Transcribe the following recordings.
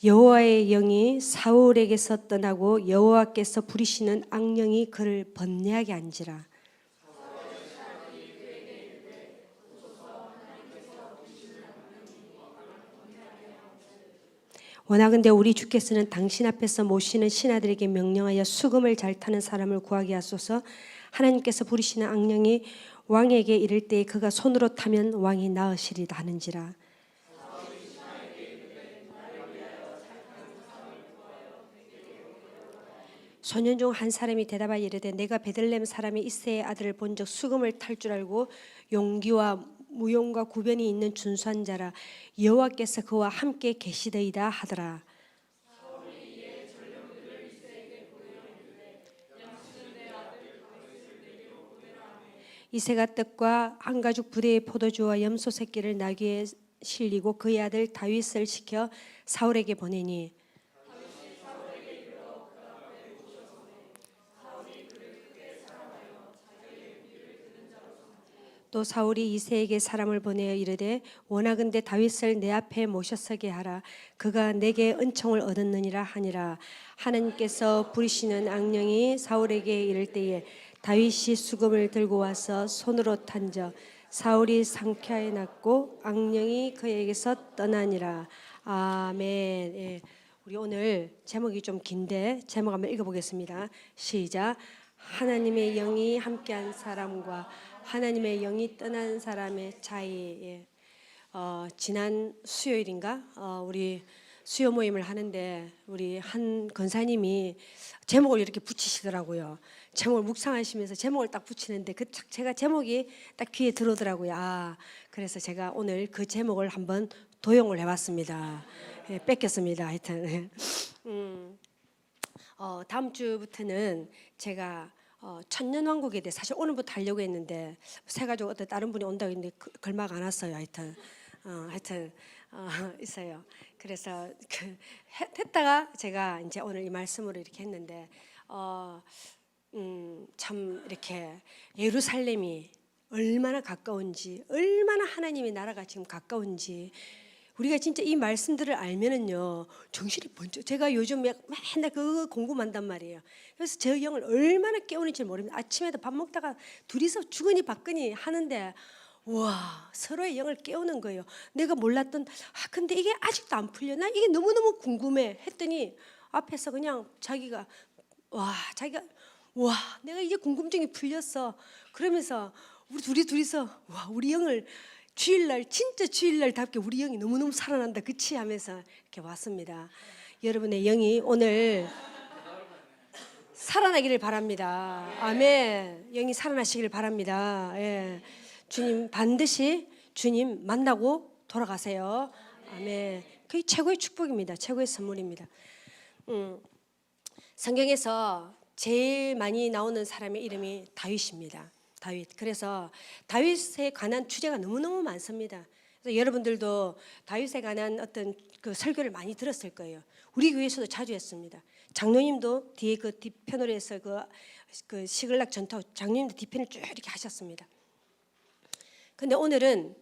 여호와의 영이 사울에게서 떠나고 여호와께서 부리시는 악령이 그를 번뇌하게 한지라. 원하건대 우리 주께서는 당신 앞에서 모시는 신하들에게 명령하여 수금을 잘 타는 사람을 구하게 하소서. 하나님께서 부리시는 악령이 왕에게 이를 때에 그가 손으로 타면 왕이 나으시리다 하는지라. 소년 중 한 사람이 대답하여 이르되 내가 베들레헴 사람이 이새의 아들을 본 적 수금을 탈 줄 알고 용기와 무용과 구변이 있는 준수한 자라. 여호와께서 그와 함께 계시더이다 하더라. 이새가 떡과 한 가죽 부대의 포도주와 염소 새끼를 나귀에 실리고 그의 아들 다윗을 시켜 사울에게 보내니 또 사울이 이새에게 사람을 보내어 이르되 원하건대 다윗을 내 앞에 모셔서게 하라. 그가 내게 은총을 얻었느니라 하니라. 하나님께서 부리시는 악령이 사울에게 이를 때에 다윗이 수금을 들고 와서 손으로 탄저 사울이 상쾌하여 났고 악령이 그에게서 떠나니라. 아멘. 예. 우리 오늘 제목이 좀 긴데 제목 한번 읽어보겠습니다. 시작. 하나님의 영이 함께한 사람과 하나님의 영이 떠난 사람의 차이. 지난 수요일인가 우리 수요 모임을 하는데 우리 한 권사님이 제목을 이렇게 붙이시더라고요. 제목을 묵상하시면서 제목을 딱 붙이는데 제가 제목이 딱 귀에 들어오더라고요. 그래서 제가 오늘 그 제목을 한번 도용을 해봤습니다. 뺏겼습니다. 하여튼 다음 주부터는 제가 천년왕국에 대해 사실 오늘부터 하려고 했는데 새 가지고 어떤 다른 분이 온다고 했는데 걸막 안 왔어요. 하여튼 있어요. 그래서 했다가 제가 이제 오늘 이 말씀으로 이렇게 했는데 참 이렇게 예루살렘이 얼마나 가까운지, 얼마나 하나님의 나라가 지금 가까운지 우리가 진짜 이 말씀들을 알면은요 정신이 번쩍. 제가 요즘 맨날 그거 공부한단 말이에요. 그래서 제 영을 얼마나 깨우는지 모릅니다. 아침에도 밥 먹다가 둘이서 주거니 받거니 하는데 와 서로의 영을 깨우는 거예요. 내가 몰랐던 근데 이게 아직도 안 풀려. 나 이게 너무너무 궁금해 했더니 앞에서 그냥 자기가 내가 이제 궁금증이 풀렸어. 그러면서 우리 둘이서 우리 영을 주일날 진짜 주일날답게 우리 영이 너무너무 살아난다 그치 하면서 이렇게 왔습니다. 여러분의 영이 오늘 살아나기를 바랍니다. 아멘. 영이 살아나시기를 바랍니다. 예. 주님 반드시 주님 만나고 돌아가세요. 아멘. 그게 최고의 축복입니다. 최고의 선물입니다. 성경에서 제일 많이 나오는 사람의 이름이 다윗입니다. 다윗. 그래서 다윗에 관한 주제가 너무너무 많습니다. 그래서 여러분들도 다윗에 관한 어떤 그 설교를 많이 들었을 거예요. 우리 교회에서도 자주 했습니다. 장로님도 뒤에 그 뒤편으로 해서 그 시글락 전투 장로님도 뒤편을 쭉 이렇게 하셨습니다. 근데 오늘은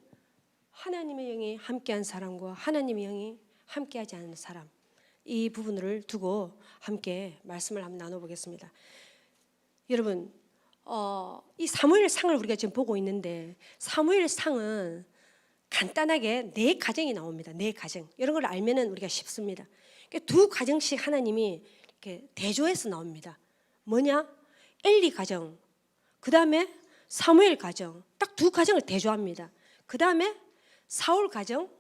하나님의 영이 함께한 사람과 하나님의 영이 함께하지 않는 사람, 이 부분을 두고 함께 말씀을 한번 나눠보겠습니다. 여러분, 이 사무엘상을 우리가 지금 보고 있는데 사무엘상은 간단하게 4가정이 나옵니다. 4가정. 이런 걸 알면은 우리가 쉽습니다. 2가정씩 하나님이 이렇게 대조해서 나옵니다. 뭐냐? 엘리 가정, 그 다음에 사무엘 가정, 딱 2가정을 대조합니다. 그 다음에 사울 가정,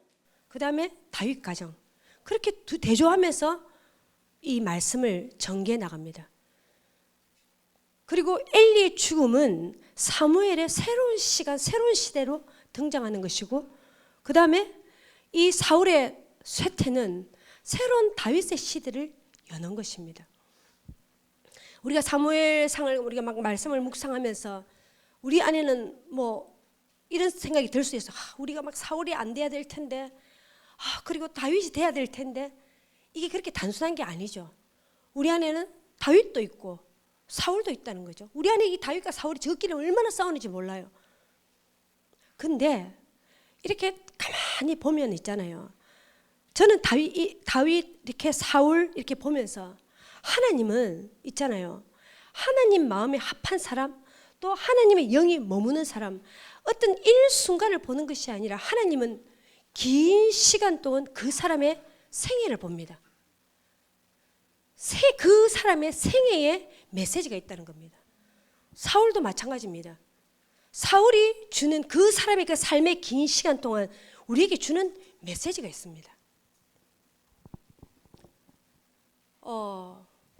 그 다음에 다윗 가정. 그렇게 대조하면서 이 말씀을 전개해 나갑니다. 그리고 엘리의 죽음은 사무엘의 새로운 시간, 새로운 시대로 등장하는 것이고, 그 다음에 이 사울의 쇠퇴는 새로운 다윗의 시대를 여는 것입니다. 우리가 사무엘상을 우리가 막 말씀을 묵상하면서 우리 안에는 뭐 이런 생각이 들 수 있어. 우리가 막 사울이 안 돼야 될 텐데, 그리고 다윗이 돼야 될 텐데, 이게 그렇게 단순한 게 아니죠. 우리 안에는 다윗도 있고 사울도 있다는 거죠. 우리 안에 이 다윗과 사울이 저끼리 얼마나 싸우는지 몰라요. 근데 이렇게 가만히 보면 있잖아요. 저는 다윗 이렇게 사울 이렇게 보면서 하나님은 있잖아요. 하나님 마음에 합한 사람, 또 하나님의 영이 머무는 사람, 어떤 일순간을 보는 것이 아니라 하나님은 긴 시간 동안 그 사람의 생애를 봅니다. 그 사람의 생애에 메시지가 있다는 겁니다. 사울도 마찬가지입니다. 사울이 주는 그 사람의 그 삶의 긴 시간 동안 우리에게 주는 메시지가 있습니다.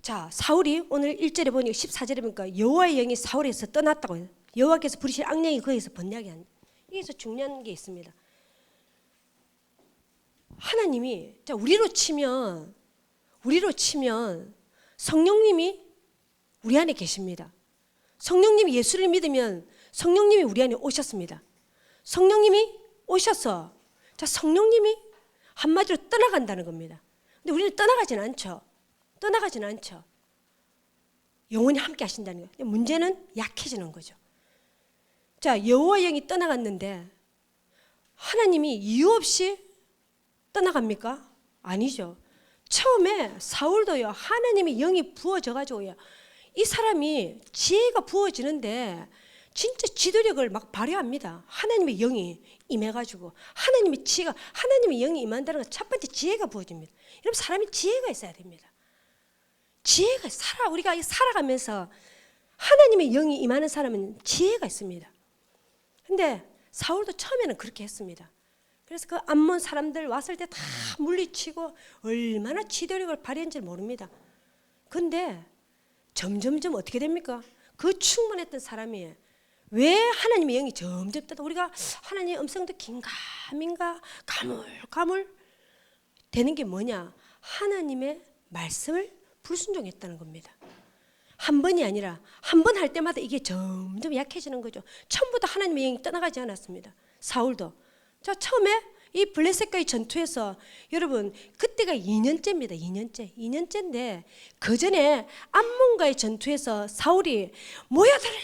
자, 사울이 오늘 1절에 보니까 14절에 보니까 여호와의 영이 사울에서 떠났다고 해요. 여호와께서 부리실 악령이 거기서 번뇌하게 한다. 여기서 중요한 게 있습니다. 하나님이 자 우리로 치면 성령님이 우리 안에 계십니다. 성령님이 예수를 믿으면 성령님이 우리 안에 오셨습니다. 성령님이 오셔서 자 성령님이 한마디로 떠나간다는 겁니다. 근데 우리는 떠나가지는 않죠. 영원히 함께 하신다는 거예요. 문제는 약해지는 거죠. 자, 여호와 영이 떠나갔는데 하나님이 이유 없이 떠나갑니까? 아니죠. 처음에 사울도요. 하나님의 영이 부어져 가지고요. 이 사람이 지혜가 부어지는데 진짜 지도력을 막 발휘합니다. 하나님의 영이 임해가지고 하나님의 지혜가 하나님의 영이 임한다는 건 첫 번째 지혜가 부어집니다. 여러분 사람이 지혜가 있어야 됩니다. 지혜가 우리가 살아가면서 하나님의 영이 임하는 사람은 지혜가 있습니다. 근데 사울도 처음에는 그렇게 했습니다. 그래서 그 암몬 사람들 왔을 때 다 물리치고 얼마나 지도력을 발휘했는지 모릅니다. 근데 점점점 어떻게 됩니까? 그 충만했던 사람이 왜 하나님의 영이 점점 떠나 우리가 하나님의 음성도 긴가민가 가물가물 되는 게 뭐냐? 하나님의 말씀을 불순종했다는 겁니다. 한 번이 아니라 한 번 할 때마다 이게 점점 약해지는 거죠. 처음부터 하나님의 영이 떠나가지 않았습니다. 사울도. 자, 처음에 이 블레셋과의 전투에서 여러분 그때가 2년째입니다. 2년째인데 그 전에 암몬과의 전투에서 사울이 모여들어라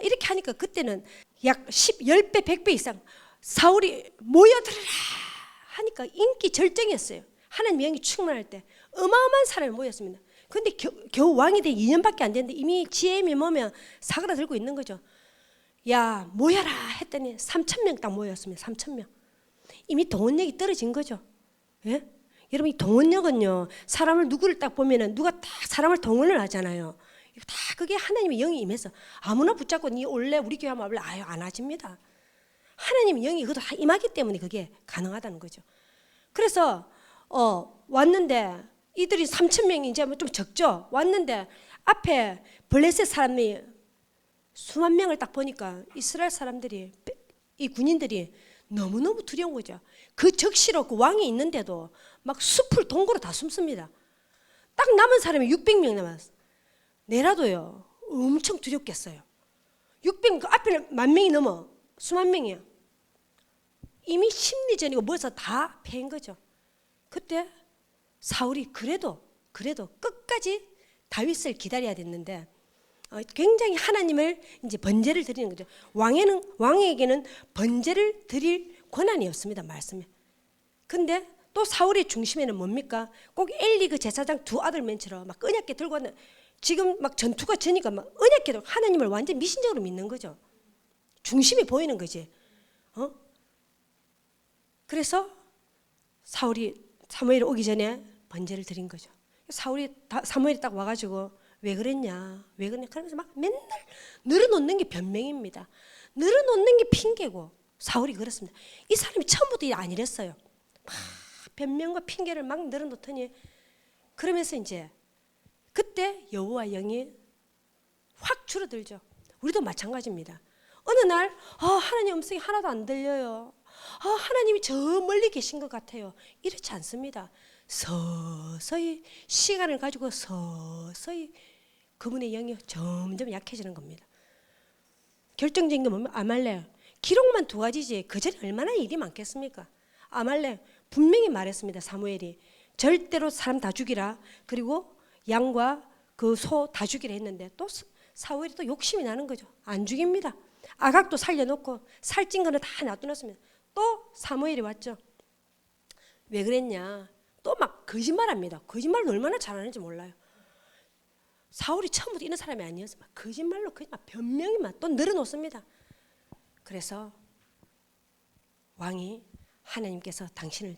이렇게 하니까 그때는 약 10배 100배 이상 사울이 모여들어라 하니까 인기 절정이었어요. 하나님의 영이 충만할 때 어마어마한 사람이 모였습니다. 근데 겨우 왕이 된 2년밖에 안 됐는데 이미 지혜미 모면 사그라들고 있는 거죠. 야 모여라 했더니 3,000명 딱 모였습니다. 3,000명. 이미 동원력이 떨어진 거죠. 예? 여러분 이 동원력은요 사람을 누구를 딱 보면은 누가 딱 사람을 동원을 하잖아요. 이거 다 그게 하나님의 영이 임해서 아무나 붙잡고 니 올래 우리 교회 한번 와볼래 아유 안 하십니다. 하나님의 영이 그것도 다 임하기 때문에 그게 가능하다는 거죠. 그래서 왔는데 이들이 3,000명이 이제 좀 적죠. 왔는데 앞에 블레셋 사람이 수만 명을 딱 보니까 이스라엘 사람들이 이 군인들이 너무너무 두려운 거죠. 그 적시로 그 왕이 있는데도 막 숲을 동굴로 다 숨습니다. 딱 남은 사람이 600명 남았어. 내라도요 엄청 두렵겠어요. 600명 그 앞에는 10,000명이 넘어 수만 명이야. 이미 심리전이고 뭐서 다 패인 거죠. 그때 사울이 그래도 끝까지 다윗을 기다려야 됐는데 굉장히 하나님을 이제 번제를 드리는 거죠. 왕에게는 번제를 드릴 권한이 없습니다. 말씀에. 근데 또 사울의 중심에는 뭡니까? 꼭 엘리 그 제사장 두 아들 맨처럼 막 언약궤 들고 왔는 지금 막 전투가 지니까 막 언약궤도 하나님을 완전 미신적으로 믿는 거죠. 중심이 보이는 거지. 그래서 사무엘이 오기 전에 번제를 드린 거죠. 사무엘이 딱 와가지고 왜 그랬냐 그러면서 막 맨날 늘어놓는 게 변명입니다. 늘어놓는 게 핑계고 사울이 그렇습니다. 이 사람이 처음부터 안 이랬어요. 막 변명과 핑계를 막 늘어놓더니 그러면서 이제 그때 여호와 영이 확 줄어들죠. 우리도 마찬가지입니다. 어느 날 하나님 음성이 하나도 안 들려요. 하나님이 저 멀리 계신 것 같아요. 이렇지 않습니다. 서서히 시간을 가지고 서서히 그분의 영이 점점 약해지는 겁니다. 결정적인 게 뭐냐면 아말렉. 기록만 2가지지 그 전에 얼마나 일이 많겠습니까? 아말렉 분명히 말했습니다. 사무엘이 절대로 사람 다 죽이라. 그리고 양과 그 소 다 죽이라 했는데 또 사무엘이 또 욕심이 나는 거죠. 안 죽입니다. 아각도 살려놓고 살찐 거는 다 놔두었습니다. 또 사무엘이 왔죠. 왜 그랬냐? 또 막 거짓말합니다. 거짓말을 얼마나 잘하는지 몰라요. 사울이 처음부터 이런 사람이 아니었어요. 막 거짓말로 그냥 변명이 막 또 늘어놓습니다. 그래서 왕이 하나님께서 당신을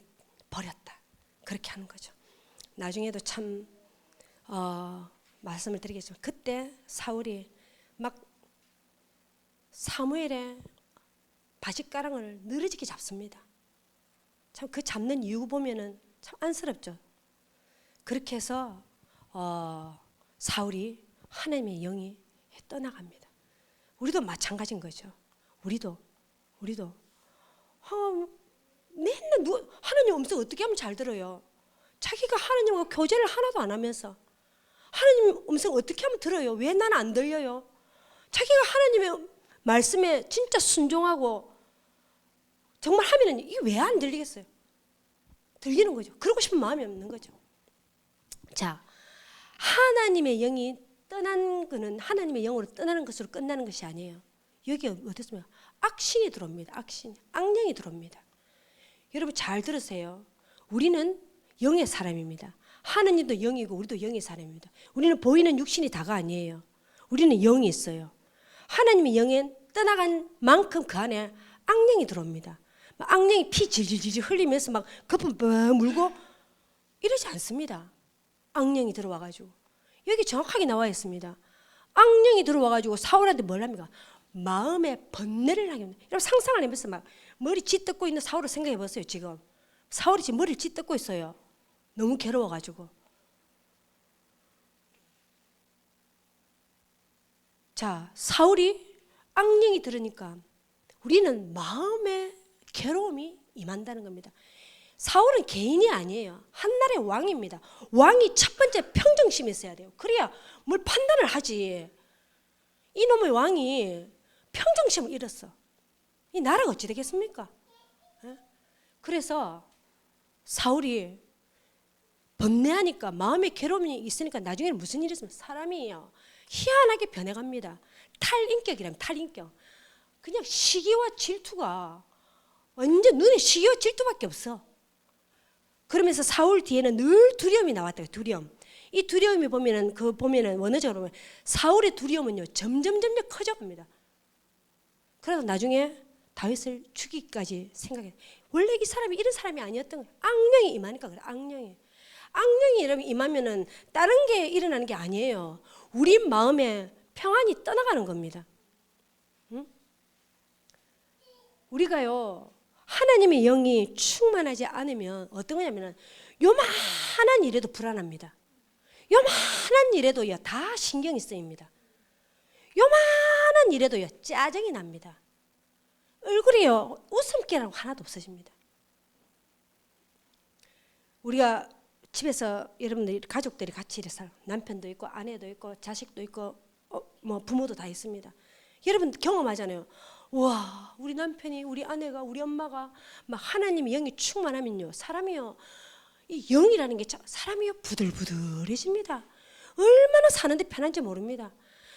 버렸다. 그렇게 하는 거죠. 나중에도 참 말씀을 드리겠지만 그때 사울이 막 사무엘의 바짓가랑을 늘어지게 잡습니다. 참 그 잡는 이유 보면은 참 안쓰럽죠. 그렇게 해서 사울이 하나님의 영이 떠나갑니다. 우리도 마찬가지인 거죠. 우리도 맨날 하나님 음성 어떻게 하면 잘 들어요? 자기가 하나님과 교제를 하나도 안 하면서 하나님 음성 어떻게 하면 들어요? 왜 나는 안 들려요? 자기가 하나님의 말씀에 진짜 순종하고 정말 하면은 이게 왜 안 들리겠어요? 들리는 거죠. 그러고 싶은 마음이 없는 거죠. 자, 하나님의 영이 떠난 거는 하나님의 영으로 떠나는 것으로 끝나는 것이 아니에요. 여기 어떻습니까? 악신이 들어옵니다. 악령이 들어옵니다. 여러분 잘 들으세요. 우리는 영의 사람입니다. 하나님도 영이고 우리도 영의 사람입니다. 우리는 보이는 육신이 다가 아니에요. 우리는 영이 있어요. 하나님의 영에 떠나간 만큼 그 안에 악령이 들어옵니다. 악령이 피 질질질 흘리면서 막 거품 물고 이러지 않습니다. 악령이 들어와가지고 여기 정확하게 나와 있습니다. 악령이 들어와가지고 사울한테 뭘 합니까? 마음에 번뇌를 하게 합니다. 여러분 상상을 해보세요. 막 머리 쥐뜯고 있는 사울을 생각해 보세요. 지금 사울이 지금 머리를 쥐뜯고 있어요. 너무 괴로워가지고. 자, 사울이 악령이 들으니까 우리는 마음에 괴로움이 임한다는 겁니다. 사울은 개인이 아니에요. 한나라의 왕입니다. 왕이 첫 번째 평정심이 있어야 돼요. 그래야 뭘 판단을 하지. 이놈의 왕이 평정심을 잃었어. 이 나라가 어찌 되겠습니까? 그래서 사울이 번뇌하니까 마음에 괴로움이 있으니까 나중에는 무슨 일이 있으면 사람이에요. 희한하게 변해갑니다. 탈인격이라면 탈인격. 그냥 시기와 질투가 완전 눈에 시기와 질투밖에 없어. 그러면서 사울 뒤에는 늘 두려움이 나왔대요. 두려움. 이 두려움이 보면은 원어적으로 보면 사울의 두려움은요 점점 커져갑니다. 그래서 나중에 다윗을 죽이기까지 생각해. 원래 이 사람이 이런 사람이 아니었던 거예요. 악령이 임하니까 그래. 악령이 여러분 임하면은 다른 게 일어나는 게 아니에요. 우리 마음에 평안이 떠나가는 겁니다. 응? 우리가요 하나님의 영이 충만하지 않으면 어떤 거냐면은 요만한 일에도 불안합니다. 요만한 일에도요 다 신경이 쓰입니다. 요만한 일에도요 짜증이 납니다. 얼굴이요 웃음기라고 하나도 없어집니다. 우리가 집에서 여러분들 가족들이 같이 살고 남편도 있고 아내도 있고 자식도 있고 뭐 부모도 다 있습니다. 여러분 경험하잖아요. 와 우리 남편이 우리 아내가 우리 엄마가 막 하나님의 영이 충만하면요 사람이요 이 영이라는 게 사람이요 부들부들해집니다. 얼마나 사는데 편한지 모릅니다.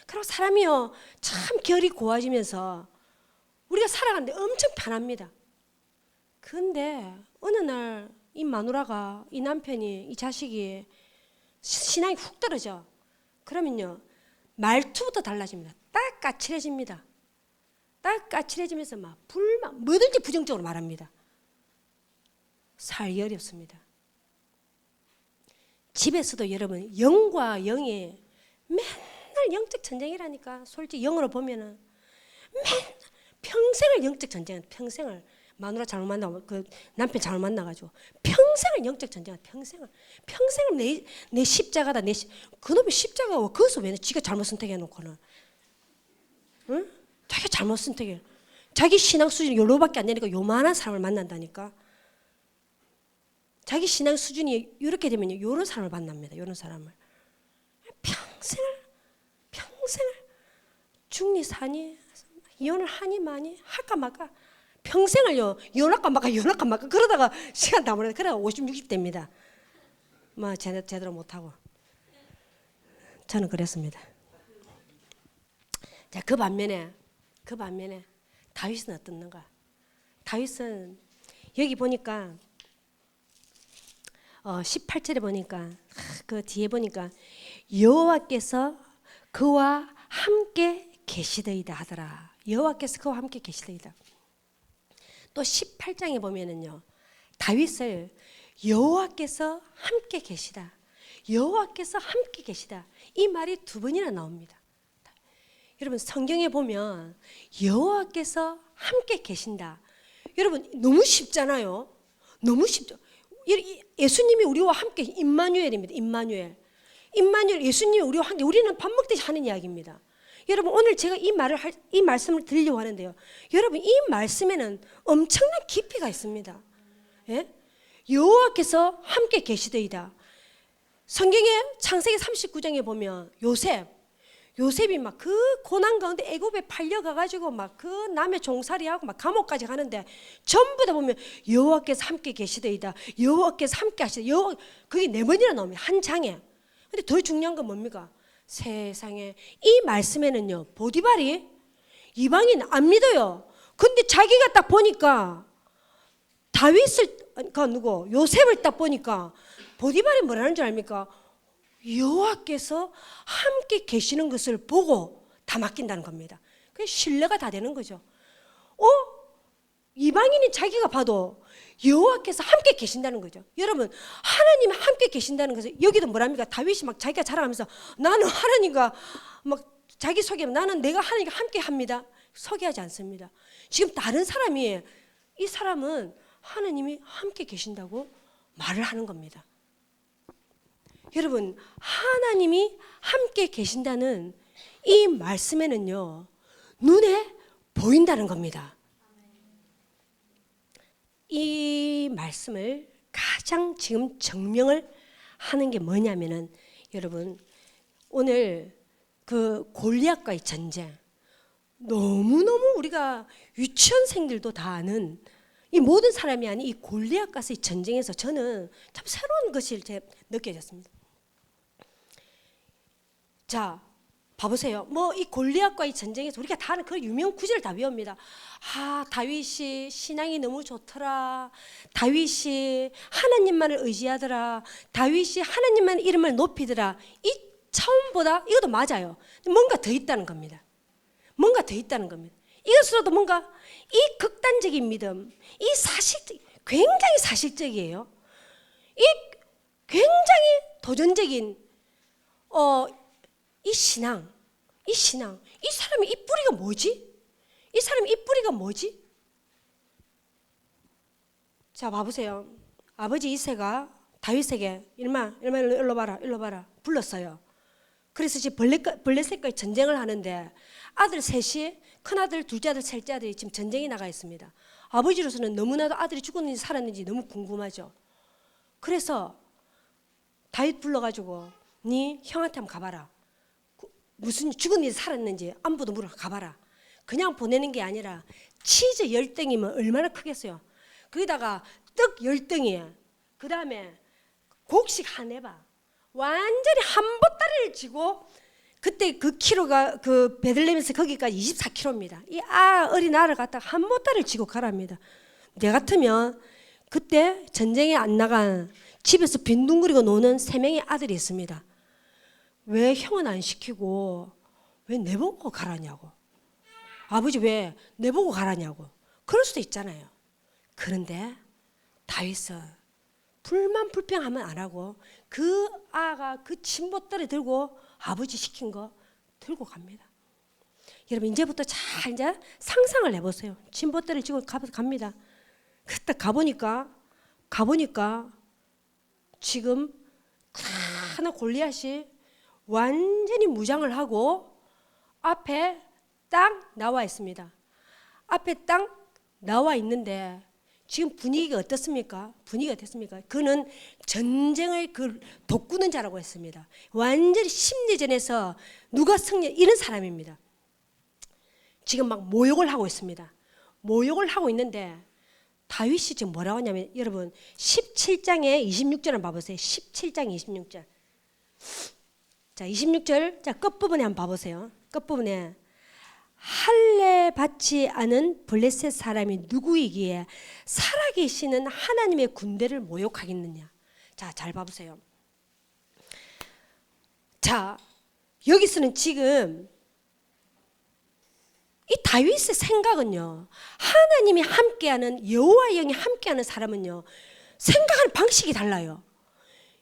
그리고 사람이요 참 결이 고와지면서 우리가 살아가는데 엄청 편합니다. 그런데 어느 날 이 마누라가 이 남편이 이 자식이 신앙이 훅 떨어져. 그러면요 말투부터 달라집니다. 딱 까칠해집니다. 딱 까칠해지면서 막 불만 뭐든지 부정적으로 말합니다. 살기 어렵습니다. 집에서도 여러분 영과 영의 맨날 영적 전쟁이라니까. 솔직히 영어로 보면은 맨날 평생을 영적 전쟁, 평생을 마누라 잘못 만나고 그 남편 잘못 만나가지고 평생을 영적 전쟁, 평생을 내 십자가다 그놈의 십자가가 거기서 왜 지가 잘못 선택해놓고는 응? 자기가 잘못 선택해. 자기 신앙 수준이 요로밖에 안 되니까 요만한 사람을 만난다니까. 자기 신앙 수준이 이렇게 되면 요런 사람을 만납니다. 요런 사람을 평생을 죽니 사니 이혼을 하니 마니 할까 말까 평생을요 이혼할까 말까 그러다가 시간 다 보내다 그러다가 50, 60대입니다. 뭐 제대로 못하고 저는 그랬습니다. 자, 그 반면에 다윗은 어떻는가? 다윗은 여기 보니까 18절에 보니까 그 뒤에 보니까 여호와께서 그와 함께 계시더이다 하더라. 여호와께서 그와 함께 계시더이다. 또 18장에 보면은요, 다윗을 여호와께서 함께 계시다, 여호와께서 함께 계시다, 이 말이 두 번이나 나옵니다. 여러분 성경에 보면 여호와께서 함께 계신다. 여러분 너무 쉽잖아요. 너무 쉽죠. 예수님이 우리와 함께, 임마누엘입니다. 임마누엘. 예수님이 우리와 함께, 우리는 밥 먹듯이 하는 이야기입니다. 여러분 오늘 제가 이 말씀을 드리려고 하는데요, 여러분 이 말씀에는 엄청난 깊이가 있습니다. 예? 여호와께서 함께 계시더이다. 성경의 창세기 39장에 보면 요셉이 막 그 고난 가운데 애굽에 팔려가가지고 막 그 남의 종살이하고 막 감옥까지 가는데 전부 다 보면 여호와께서 함께 계시더이다, 여호와께서 함께 하시다. 그게 4번이나 나옵니다, 한 장에. 근데 더 중요한 건 뭡니까? 세상에 이 말씀에는요, 보디발이 이방인 안 믿어요. 근데 자기가 딱 보니까 요셉을 딱 보니까 보디발이 뭐라는 줄 압니까? 여호와께서 함께 계시는 것을 보고 다 맡긴다는 겁니다. 그 신뢰가 다 되는 거죠. 이방인이 자기가 봐도 여호와께서 함께 계신다는 거죠. 여러분 하나님 함께 계신다는 것은, 여기도 뭐랍니까? 다윗이 막 자기가 자랑하면서 나는 하나님과 막 자기 소개하면 나는 내가 하나님과 함께 합니다. 소개하지 않습니다. 지금 다른 사람이, 이 사람은 하나님이 함께 계신다고 말을 하는 겁니다. 여러분 하나님이 함께 계신다는 이 말씀에는요, 눈에 보인다는 겁니다. 이 말씀을 가장 지금 증명을 하는 게 뭐냐면은, 여러분 오늘 그 골리앗과의 전쟁, 너무너무 우리가 유치원생들도 다 아는, 이 모든 사람이 아닌 이 골리앗과의 전쟁에서 저는 참 새로운 것이 느껴졌습니다. 자, 봐보세요. 뭐 이 골리앗과의 전쟁에서 우리가 다 아는 그 유명 구절을 다 외웁니다. 다윗이 신앙이 너무 좋더라, 다윗이 하나님만을 의지하더라, 다윗이 하나님만의 이름을 높이더라. 이 차원보다 이것도 맞아요. 뭔가 더 있다는 겁니다. 뭔가 더 있다는 겁니다. 이것으로도 뭔가 이 극단적인 믿음, 이 굉장히 사실적이에요. 이 굉장히 도전적인 이 신앙, 이 사람의 이 뿌리가 뭐지? 이 사람의 이 뿌리가 뭐지? 자, 봐보세요. 아버지 이새가 다윗에게 일마 일로 봐라 불렀어요. 그래서 지금 블레셋과의 전쟁을 하는데 아들 셋이, 큰아들, 둘째 아들, 셋째 아들이 지금 전쟁에 나가 있습니다. 아버지로서는 너무나도 아들이 죽었는지 살았는지 너무 궁금하죠. 그래서 다윗 불러가지고 네 형한테 한번 가봐라. 무슨 죽었는지 살았는지 안부도 물어 가봐라. 그냥 보내는 게 아니라 치즈 10덩이면 얼마나 크겠어요. 거기다가 떡 10덩이에 그 다음에 곡식 한 해봐, 완전히 한 보따리를 지고, 그때 그 키로가 그 베들레헴에서 거기까지 24km입니다. 이 어린 아를 갖다가 한 보따리를 지고 가랍니다. 내 같으면 그때 전쟁에 안 나간 집에서 빈둥거리고 노는 3명의 아들이 있습니다. 왜 형은 안 시키고 왜 내보고 가라냐고, 아버지 왜 내보고 가라냐고, 그럴 수도 있잖아요. 그런데 다윗은 불평하면 안 하고 그 아가 그 침보따리 들고 아버지 시킨 거 들고 갑니다. 여러분 이제부터 잘 이제 상상을 해보세요. 침보따리 지고 갑니다. 그때 가보니까 지금 하나 골리앗이 완전히 무장을 하고 앞에 딱 나와 있습니다. 앞에 딱 나와 있는데 지금 분위기가 어떻습니까? 그는 전쟁을 돋구는 자라고 했습니다. 완전히 심리전에서 누가 승리, 이런 사람입니다. 지금 막 모욕을 하고 있습니다. 모욕을 하고 있는데 다윗이 지금 뭐라고 하냐면, 여러분 17장에 26절을 봐보세요. 17장 26절. 자, 26절, 자, 끝부분에 한번 봐보세요. 끝부분에 할례 받지 않은 블레셋 사람이 누구이기에 살아계시는 하나님의 군대를 모욕하겠느냐. 자, 잘 봐보세요. 자, 여기서는 지금 이 다윗의 생각은요, 하나님이 함께하는, 여호와의 영이 함께하는 사람은요, 생각하는 방식이 달라요.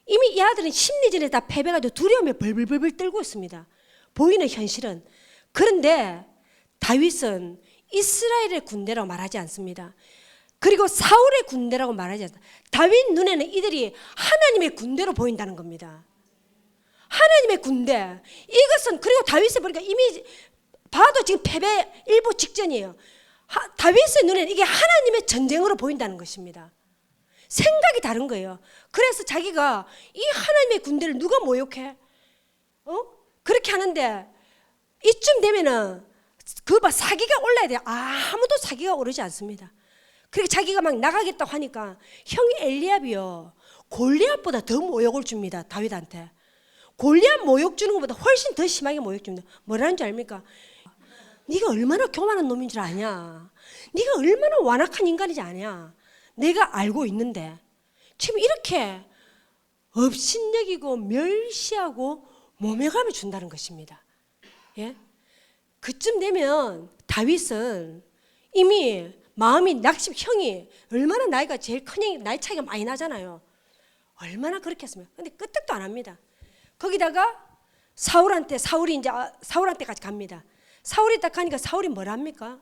이미 이 아들은 심리전에 다 패배가지고 두려움에 벌벌벌 떨고 있습니다. 보이는 현실은. 그런데 다윗은 이스라엘의 군대라고 말하지 않습니다. 그리고 사울의 군대라고 말하지 않습니다. 다윗 눈에는 이들이 하나님의 군대로 보인다는 겁니다. 하나님의 군대. 이것은, 그리고 다윗을 보니까 이미 봐도 지금 패배 일보 직전이에요. 다윗의 눈에는 이게 하나님의 전쟁으로 보인다는 것입니다. 생각이 다른 거예요. 그래서 자기가 이 하나님의 군대를 누가 모욕해? 그렇게 하는데 이쯤 되면은 그거 사기가 올라야 돼요. 아무도 사기가 오르지 않습니다. 그렇게 자기가 막 나가겠다고 하니까 형이 엘리압이요, 골리앗보다 더 모욕을 줍니다. 다윗한테. 골리앗 모욕 주는 것보다 훨씬 더 심하게 모욕 줍니다. 뭐라는 줄 압니까? 네가 얼마나 교만한 놈인 줄 아냐? 네가 얼마나 완악한 인간인지 아냐? 내가 알고 있는데. 지금 이렇게 업신여기고 멸시하고 모멸감을 준다는 것입니다. 예? 그쯤 되면 다윗은 이미 마음이 낙심, 형이 얼마나 나이가 제일 큰 형이 나이 차이가 많이 나잖아요. 얼마나 그렇게 했으면. 근데 끄떡도 안 합니다. 거기다가 사울이 이제 사울한테까지 갑니다. 사울이 딱 가니까 사울이 뭐라 합니까?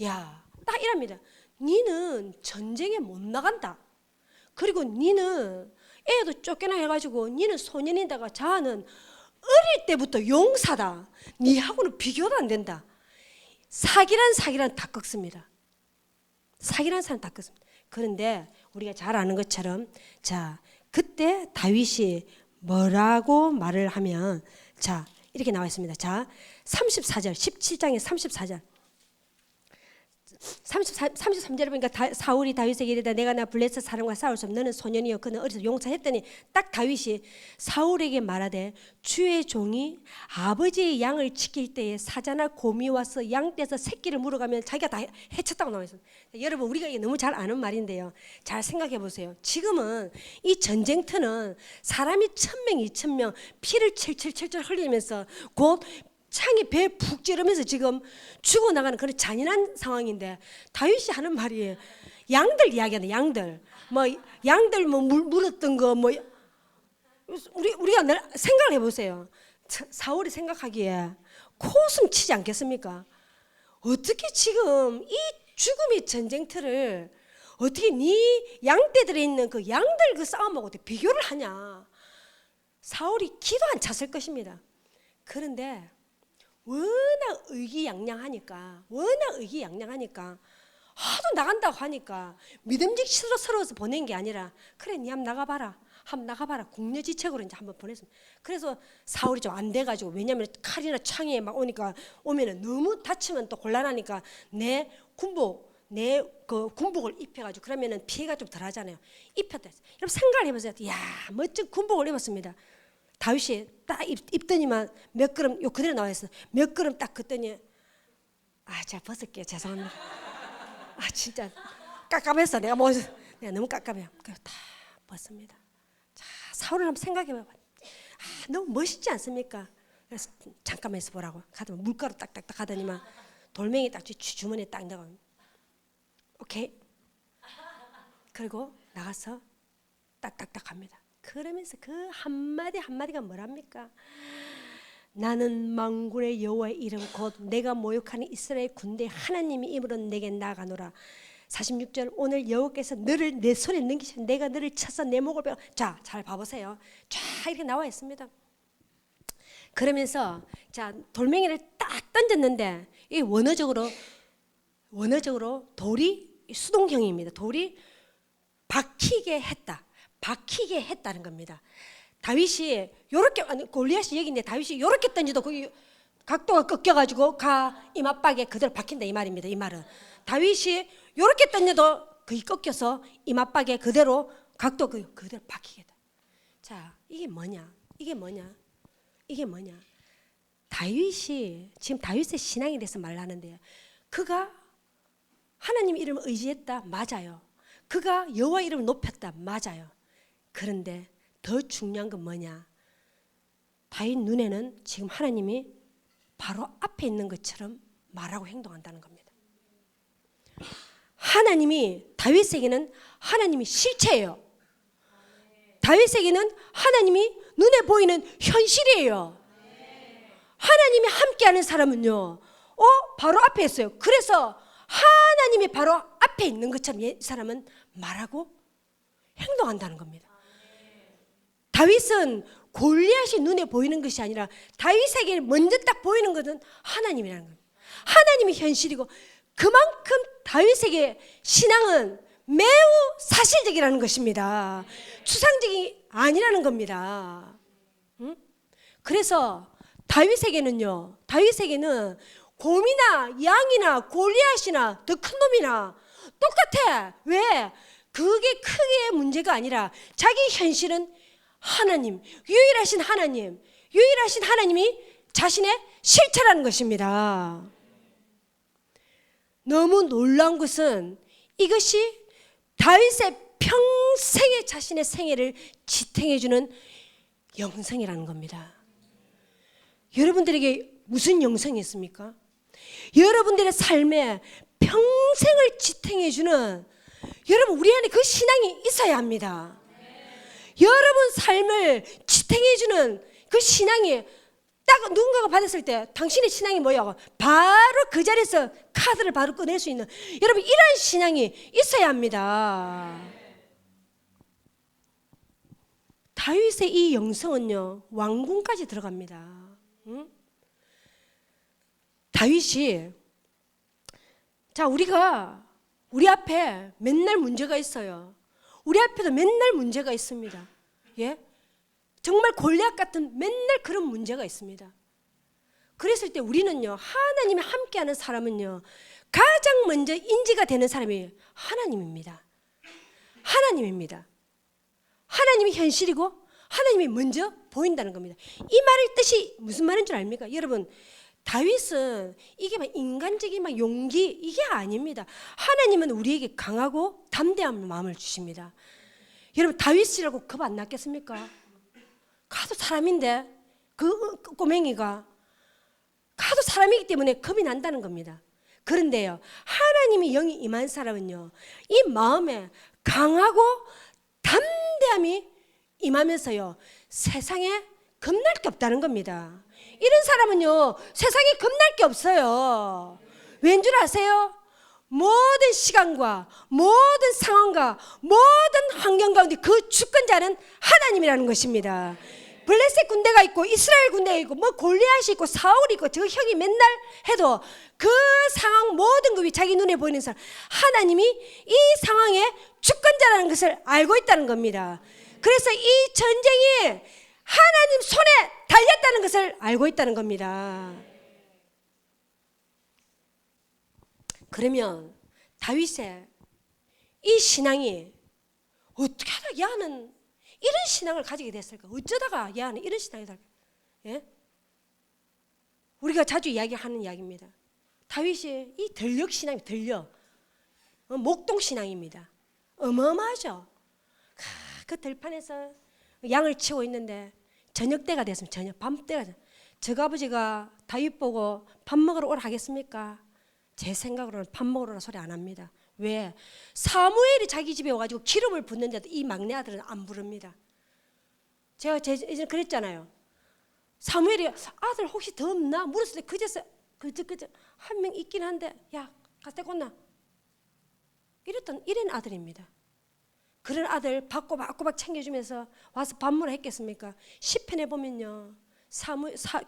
야, 딱 이랍니다. 니는 전쟁에 못 나간다. 그리고 니는 애도 쫓겨나 해가지고 니는 소년인다가 자는 어릴 때부터 용사다. 니하고는 비교도 안 된다. 사기란 다 꺾습니다. 사기란 사람 다 꺾습니다. 그런데 우리가 잘 아는 것처럼, 자, 그때 다윗이 뭐라고 말을 하면, 자, 이렇게 나와 있습니다. 자, 34절, 17장의 34절. 33절에 보니까 사울이 다윗에게 이르되 내가 나 블레셋 사람과 싸울 수 없는 너는 소년이요 그는 어리서 용사했더니 딱 다윗이 사울에게 말하되 주의 종이 아버지의 양을 지킬 때에 사자나 곰이 와서 양떼에서 새끼를 물어가면 자기가 다 해쳤다고 나와 있어요. 여러분, 우리가 이게 너무 잘 아는 말인데요, 잘 생각해 보세요. 지금은 이 전쟁터는 사람이 1000명 2000명 피를 철철철철 흘리면서 곧 창이 배에 푹 찌르면서 지금 죽어나가는 그런 잔인한 상황인데, 다윗이 하는 말이 양들 이야기하는, 양들 뭐 물었던 거 뭐, 우리가 생각을 해보세요. 사울이 생각하기에 코웃음 치지 않겠습니까? 어떻게 지금 이 죽음의 전쟁터를 어떻게 네 양떼들에 있는 그 양들 그 싸움하고 어떻게 비교를 하냐. 사울이 기도 안 찼을 것입니다. 그런데 워낙 의기양양하니까 하도 나간다고 하니까 믿음직스러워서 보낸 게 아니라, 그래 니 한번 나가봐라 국내지책으로 이제 한번 보냈습니다. 그래서 사울이 좀 안 돼가지고, 왜냐하면 칼이나 창에 막 오면은 너무 다치면 또 곤란하니까 내 군복을 입혀가지고, 그러면은 피해가 좀 덜하잖아요. 입혔다. 여러분 생각을 해보세요. 야, 멋진 군복을 입었습니다. 다윗이 딱 입더니만 몇 걸음, 요 그대로 나와 있어. 몇 걸음 딱 걷더니, 제가 벗을게요. 죄송합니다. 진짜 깝깝해서 내가 너무 깝깝해요. 그래서 다 벗습니다. 자, 사울을 한번 생각해봐요. 너무 멋있지 않습니까? 그래서 잠깐만 있어 보라고 가더니 물가루 딱딱딱 하더니만 돌멩이 딱 주머니에 딱 넣어. 오케이. 그리고 나가서 딱딱딱 합니다. 그러면서 그 한마디가 뭐랍니까? 나는 만군의 여호와의 이름 곧 내가 모욕하는 이스라엘 군대 하나님의 이름으로 내게 나아가노라. 46절, 오늘 여호와께서 너를 내 손에 넘기시고 내가 너를 쳐서 내 목을 베어. 자, 잘 봐보세요. 쫙 이렇게 나와 있습니다. 그러면서 자, 돌멩이를 딱 던졌는데 이 원어적으로 돌이 수동형입니다. 돌이 박히게 했다는 겁니다. 다윗이 요렇게, 골리앗이 여기인데 다윗이 요렇게 던져도 거기 각도가 꺾여가지고 이마박에 그대로 박힌다 이 말입니다. 이 말은 다윗이 요렇게 던져도 거기 꺾여서 이마박에 그대로 각도 그대로 박히겠다. 자, 이게 뭐냐? 다윗이 지금 다윗의 신앙에 대해서 말을 하는데요. 그가 하나님 이름을 의지했다, 맞아요. 그가 여호와 이름을 높였다, 맞아요. 그런데 더 중요한 건 뭐냐? 다윗 눈에는 지금 하나님이 바로 앞에 있는 것처럼 말하고 행동한다는 겁니다. 하나님이 다윗에게는 하나님이 실체예요. 다윗에게는 하나님이 눈에 보이는 현실이에요. 하나님이 함께하는 사람은요, 바로 앞에 있어요. 그래서 하나님이 바로 앞에 있는 것처럼 이 사람은 말하고 행동한다는 겁니다. 다윗은 골리앗이 눈에 보이는 것이 아니라 다윗에게 먼저 딱 보이는 것은 하나님이라는 겁니다. 하나님이 현실이고, 그만큼 다윗에게 신앙은 매우 사실적이라는 것입니다. 추상적이 아니라는 겁니다. 그래서 다윗에게는 곰이나 양이나 골리앗이나 더 큰 놈이나 똑같아. 왜? 그게 크게 문제가 아니라 자기 현실은 하나님, 유일하신 하나님이 자신의 실체라는 것입니다. 너무 놀라운 것은 이것이 다윗의 평생의 자신의 생애를 지탱해주는 영성이라는 겁니다. 여러분들에게 무슨 영성이 있습니까? 여러분들의 삶에 평생을 지탱해주는, 여러분 우리 안에 그 신앙이 있어야 합니다. 여러분 삶을 지탱해주는 그 신앙이 딱 누군가가 받았을 때 당신의 신앙이 뭐야? 바로 그 자리에서 카드를 바로 꺼낼 수 있는, 여러분 이런 신앙이 있어야 합니다. 다윗의 이 영성은요, 왕궁까지 들어갑니다. 다윗이, 자, 우리 앞에 맨날 문제가 있어요. 우리 앞에도 맨날 문제가 있습니다. 예? 정말 골리앗 같은 맨날 그런 문제가 있습니다. 그랬을 때 우리는요, 하나님이 함께하는 사람은요, 가장 먼저 인지가 되는 사람이 하나님입니다. 하나님이 현실이고 하나님이 먼저 보인다는 겁니다. 이 말의 뜻이 무슨 말인 줄 압니까? 여러분, 다윗은 이게 막 인간적인 막 용기 이게 아닙니다. 하나님은 우리에게 강하고 담대한 마음을 주십니다. 여러분, 다윗이라고 겁 안 났겠습니까? 가도 사람인데, 그 꼬맹이가 가도 사람이기 때문에 겁이 난다는 겁니다. 그런데요, 하나님이 영이 임한 사람은요, 이 마음에 강하고 담대함이 임하면서요, 세상에 겁날 게 없다는 겁니다. 이런 사람은요, 세상에 겁날 게 없어요. 왠 줄 아세요? 모든 시간과 모든 상황과 모든 환경 가운데 그 주권자는 하나님이라는 것입니다. 블레셋 군대가 있고 이스라엘 군대가 있고 뭐 골리앗이 있고 사울이 있고 저 형이 맨날 해도 그 상황 모든 것이 자기 눈에 보이는 사람, 하나님이 이 상황의 주권자라는 것을 알고 있다는 겁니다. 그래서 이 전쟁이 하나님 손에 달렸다는 것을 알고 있다는 겁니다. 그러면 다윗의 이 신앙이 어떻게 하다 야는 이런 신앙을 가지게 됐을까? 어쩌다가 야는 이런 신앙이 될까? 예? 우리가 자주 이야기하는 이야기입니다. 다윗이 이 들녘 신앙이 목동 신앙입니다. 어마어마하죠. 그 들판에서 양을 치고 있는데 저녁 때가 됐으면 밤 때가 됐으면 저 아버지가 다윗 보고 밥 먹으러 오라 하겠습니까? 제 생각으로는 밥 먹으러 오라 소리 안 합니다. 왜? 사무엘이 자기 집에 와가지고 기름을 붓는데도 이 막내 아들은 안 부릅니다. 제가 예전에 그랬잖아요. 사무엘이 아들 혹시 더 없나? 물었을 때 그저 한 명 있긴 한데 야 가서 데리고 온나? 이런 아들입니다. 그런 아들 밥 꼬박꼬박 챙겨주면서 와서 밥 먹으러 했겠습니까? 시편에 보면요,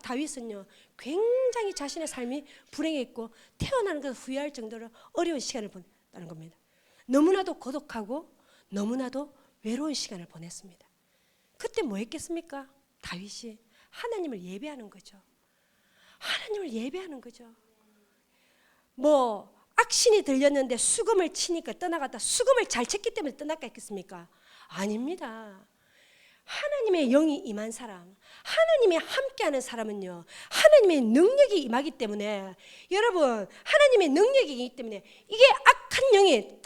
다윗은요 굉장히 자신의 삶이 불행했고 태어나는 것을 후회할 정도로 어려운 시간을 보냈다는 겁니다. 너무나도 고독하고 너무나도 외로운 시간을 보냈습니다. 그때 뭐 했겠습니까? 다윗이 하나님을 예배하는 거죠. 뭐 악신이 들렸는데 수금을 치니까 떠나갔다. 수금을 잘 쳤기 때문에 떠나갔겠습니까? 아닙니다. 하나님의 영이 임한 사람, 하나님이 함께하는 사람은요, 하나님의 능력이 임하기 때문에, 여러분 하나님의 능력이 있기 때문에 이게 악한 영이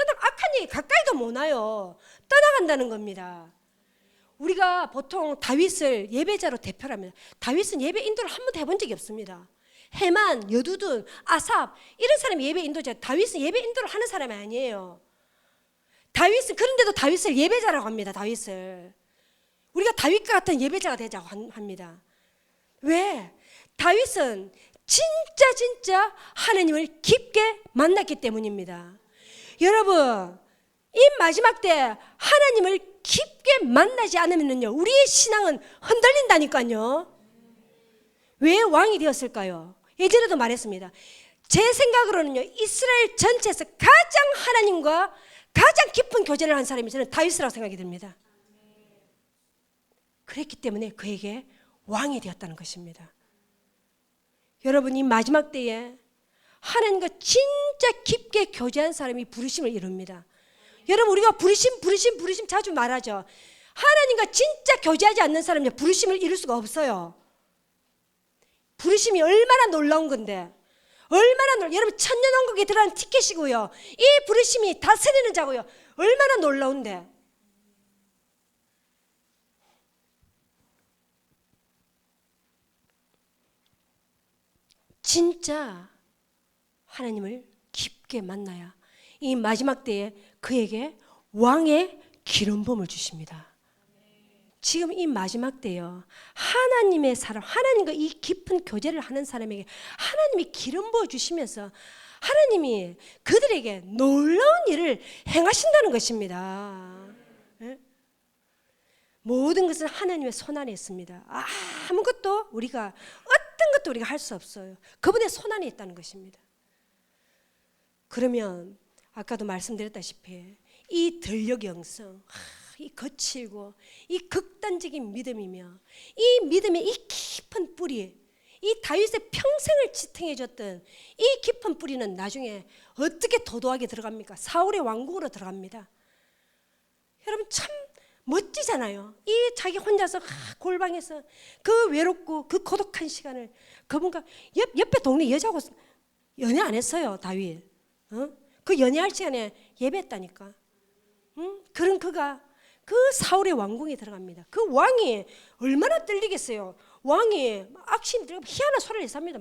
가까이도 못 와요. 떠나간다는 겁니다. 우리가 보통 다윗을 예배자로 대표를 합니다. 다윗은 예배 인도를 한 번도 해본 적이 없습니다. 헤만, 여두둔, 아삽 이런 사람이 예배 인도자. 다윗은 예배 인도를 하는 사람이 아니에요. 다윗은 그런데도 다윗을 예배자라고 합니다. 다윗을 우리가 다윗과 같은 예배자가 되자고 합니다. 왜? 다윗은 진짜 하나님을 깊게 만났기 때문입니다. 여러분, 이 마지막 때 하나님을 깊게 만나지 않으면요 우리의 신앙은 흔들린다니까요. 왜 왕이 되었을까요? 예전에도 말했습니다. 제 생각으로는요 이스라엘 전체에서 가장 하나님과 가장 깊은 교제를 한 사람이 저는 다윗이라고 생각이 듭니다. 그랬기 때문에 그에게 왕이 되었다는 것입니다. 여러분, 이 마지막 때에 하나님과 진짜 깊게 교제한 사람이 부르심을 이룹니다. 여러분, 우리가 부르심 자주 말하죠. 하나님과 진짜 교제하지 않는 사람은 부르심을 이룰 수가 없어요. 부르심이 얼마나 놀라운 건데, 여러분 천년왕국에 들어간 티켓이고요, 이 부르심이 다스리는 자고요, 얼마나 놀라운데. 진짜 하나님을 깊게 만나야 이 마지막 때에 그에게 왕의 기름부음을 주십니다. 지금 이 마지막 때요, 하나님의 사람, 하나님과 이 깊은 교제를 하는 사람에게 하나님이 기름 부어 주시면서 하나님이 그들에게 놀라운 일을 행하신다는 것입니다. 네? 모든 것은 하나님의 손 안에 있습니다. 아무것도 우리가 어떤 것도 우리가 할 수 없어요. 그분의 손 안에 있다는 것입니다. 그러면 아까도 말씀드렸다시피 이 들녘 영성, 이 거칠고 이 극단적인 믿음이며 이 믿음의 이 깊은 뿌리, 이 다윗의 평생을 지탱해 줬던 이 깊은 뿌리는 나중에 어떻게 도도하게 들어갑니까? 사울의 왕국으로 들어갑니다. 여러분 참 멋지잖아요. 이 자기 혼자서 골방에서 그 외롭고 그 고독한 시간을 그분과 옆에 동네 여자하고 연애 안 했어요. 다윗. 그 연애할 시간에 예배했다니까. 그런 그가 그 사울의 왕궁에 들어갑니다. 그 왕이 얼마나 떨리겠어요. 왕이 악신이 들어가면 희한한 소리를 해서 합니다.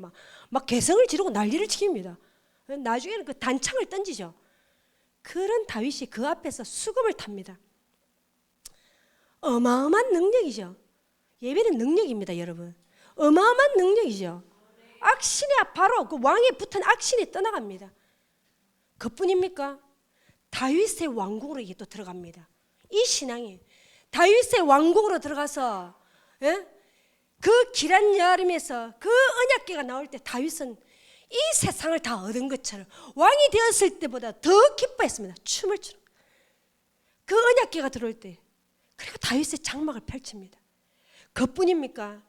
막 개성을 지르고 난리를 치깁니다. 나중에는 그 단창을 던지죠. 그런 다윗이 그 앞에서 수금을 탑니다. 어마어마한 능력이죠. 예배는 능력입니다, 여러분. 어마어마한 능력이죠. 악신이 바로 그 왕에 붙은 악신이 떠나갑니다. 그뿐입니까? 다윗의 왕궁으로 이게 또 들어갑니다. 이 신앙이 다윗의 왕궁으로 들어가서 그 길한 여름에서 그 언약궤가 나올 때 다윗은 이 세상을 다 얻은 것처럼 왕이 되었을 때보다 더 기뻐했습니다. 춤을 추는 그 언약궤가 들어올 때. 그리고 다윗의 장막을 펼칩니다. 그뿐입니까?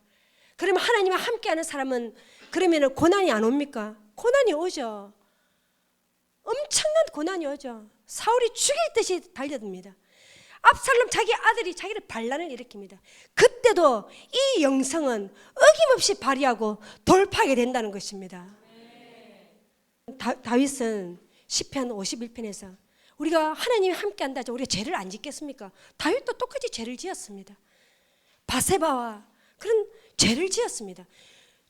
그러면 하나님과 함께하는 사람은 그러면 고난이 안 옵니까? 고난이 오죠. 엄청난 고난이 오죠. 사울이 죽일 듯이 달려듭니다. 압살롬 자기 아들이 자기를 반란을 일으킵니다. 그때도 이 영성은 어김없이 발휘하고 돌파하게 된다는 것입니다. 다윗은 시편 51편에서 우리가 하나님이 함께한다 하죠. 우리가 죄를 안 짓겠습니까? 다윗도 똑같이 죄를 지었습니다. 바세바와 그런 죄를 지었습니다.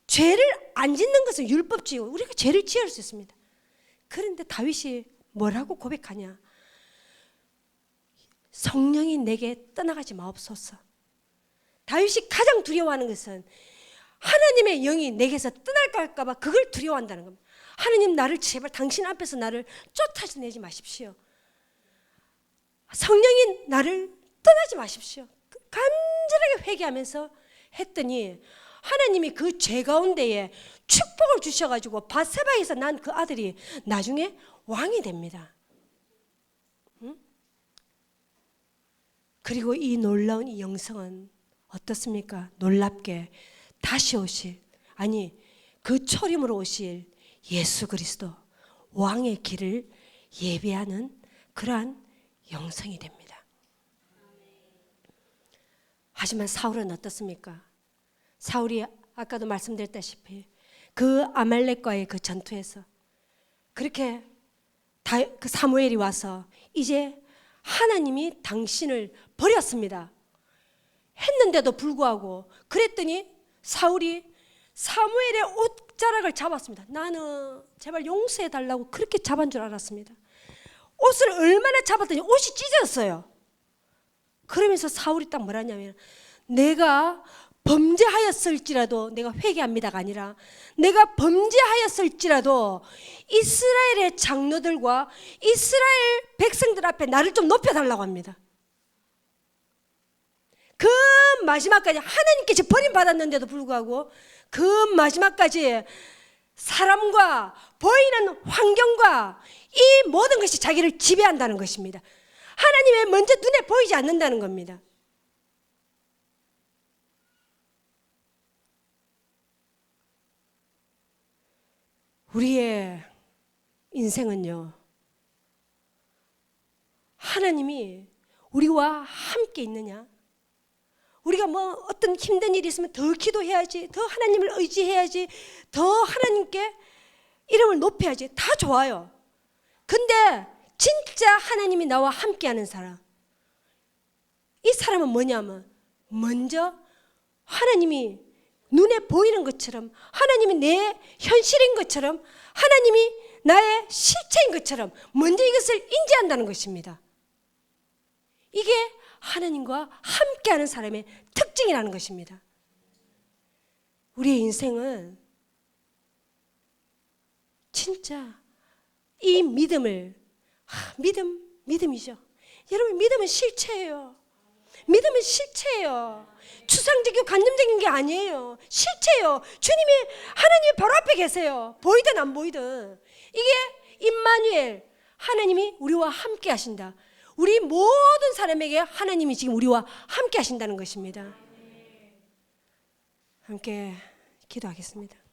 죄를 안 짓는 것은 율법주의고 우리가 죄를 지을 수 있습니다. 그런데 다윗이 뭐라고 고백하냐? 성령이 내게 떠나가지 마옵소서. 다윗이 가장 두려워하는 것은 하나님의 영이 내게서 떠날까 할까봐 그걸 두려워한다는 겁니다. 하나님, 나를 제발 당신 앞에서 나를 쫓아내지 마십시오. 성령이 나를 떠나지 마십시오. 간절하게 회개하면서 했더니 하나님이 그 죄 가운데에 축복을 주셔가지고 바세바에서 난 그 아들이 나중에 왕이 됩니다. 그리고 이 놀라운 이 영성은 어떻습니까? 놀랍게 다시 오실, 아니 그 초림으로 오실 예수 그리스도 왕의 길을 예배하는 그러한 영성이 됩니다. 하지만 사울은 어떻습니까? 사울이 아까도 말씀드렸다시피 그 아말렉과의 그 전투에서 그렇게 그 사무엘이 와서 이제 하나님이 당신을 버렸습니다. 했는데도 불구하고 그랬더니 사울이 사무엘의 옷자락을 잡았습니다. 나는 제발 용서해 달라고 그렇게 잡은 줄 알았습니다. 옷을 얼마나 잡았더니 옷이 찢어졌어요. 그러면서 사울이 딱 뭐라냐면 내가 범죄하였을지라도 내가 회개합니다가 아니라 내가 범죄하였을지라도 이스라엘의 장로들과 이스라엘 백성들 앞에 나를 좀 높여달라고 합니다. 그 마지막까지 하나님께 버림받았는데도 불구하고 그 마지막까지 사람과 보이는 환경과 이 모든 것이 자기를 지배한다는 것입니다. 하나님의 먼저 눈에 보이지 않는다는 겁니다. 우리의 인생은요, 하나님이 우리와 함께 있느냐, 우리가 뭐 어떤 힘든 일이 있으면 더 기도해야지, 더 하나님을 의지해야지, 더 하나님께 이름을 높여야지, 다 좋아요. 근데 진짜 하나님이 나와 함께하는 사람, 이 사람은 뭐냐면 먼저 하나님이 눈에 보이는 것처럼, 하나님이 내 현실인 것처럼, 하나님이 나의 실체인 것처럼 먼저 이것을 인지한다는 것입니다. 이게 하나님과 함께하는 사람의 특징이라는 것입니다. 우리의 인생은 진짜 이 믿음을, 믿음이죠. 여러분, 믿음은 실체예요. 믿음은 실체예요. 추상적이고 관념적인 게 아니에요. 실체예요. 주님이, 하나님이 바로 앞에 계세요. 보이든 안 보이든. 이게 임마누엘, 하나님이 우리와 함께 하신다. 우리 모든 사람에게 하나님이 지금 우리와 함께 하신다는 것입니다. 함께 기도하겠습니다.